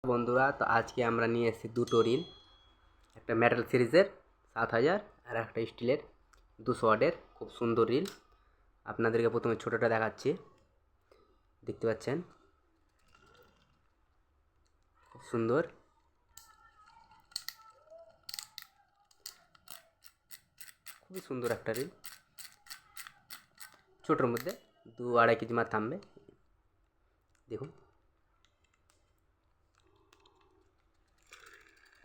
বন্ধুরা, তো আজকে আমরা নিয়ে এসেছি দুটো রিল, একটা মেটাল সিরিজের 7000 আর একটা স্টিলের 200 ওয়াটের। খুব সুন্দর রিল। আপনাদেরকে প্রথমে ছোটোটা দেখাচ্ছি, দেখতে পাচ্ছেন খুব সুন্দর। খুবই সুন্দর একটা রিল, ছোটোর মধ্যে 2-2.5 কেজি মাছ থামবে। দেখুন,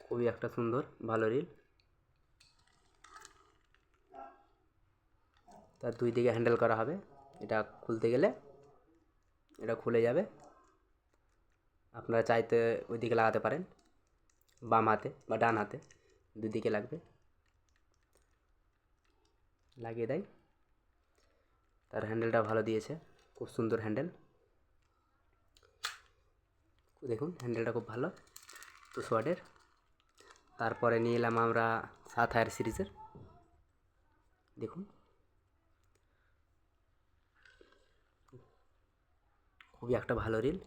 খুবই একটা সুন্দর ভালো রিল। তার দুই দিকে হ্যান্ডেল করা হবে, এটা খুলতে গেলে এটা খুলে যাবে। আপনারা চাইতে ওই দিকে লাগাতে পারেন, বাম হাতে বা ডান হাতে, দুই দিকে লাগবে, লাগিয়ে দেয়। তার হ্যান্ডেলটা ভালো দিয়েছে, খুব সুন্দর হ্যান্ডেল। দেখুন হ্যান্ডেলটা খুব ভালো 200 ওয়াটের। তারপরে নিয়ে এলাম আমরা 7000 সিরিজের। দেখুন খুবই একটা ভালো রিল,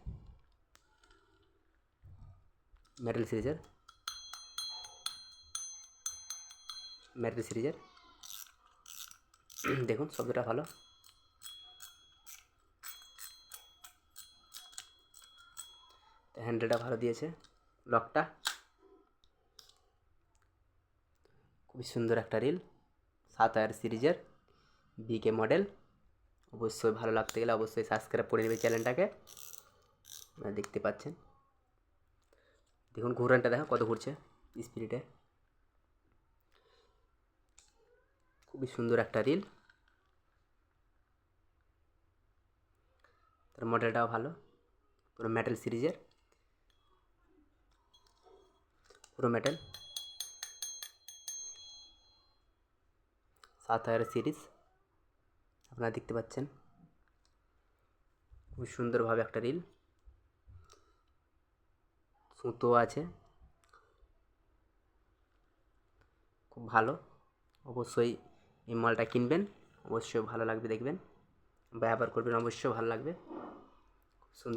মেটাল সিরিজের দেখুন শব্দটা ভালো। হ্যান্ডেলটা ভালো দিয়েছে, লকটা খুবই সুন্দর একটা রিল। 7000 সিরিজের বিকে মডেল। অবশ্যই ভালো লাগতে গেলে অবশ্যই সাবস্ক্রাইব করে নেবে চ্যানেলটাকে। দেখতে পাচ্ছেন, দেখুন ঘুরানটা দেখো কত ঘুরছে স্পিডে। খুবই সুন্দর একটা রিল, তার মডেলটাও ভালো, পুরো মেটাল সিরিজের, পুরো মেটাল 7000 সিরিজ। আপনারা দেখতে পাচ্ছেন খুব সুন্দরভাবে একটা রিল, সুতো আছে, খুব ভালো। অবশ্যই এই মালটা কিনবেন, অবশ্যই ভালো লাগবে, দেখবেন ব্যবহার করবেন, অবশ্যই ভালো লাগবে। খুব সুন্দর।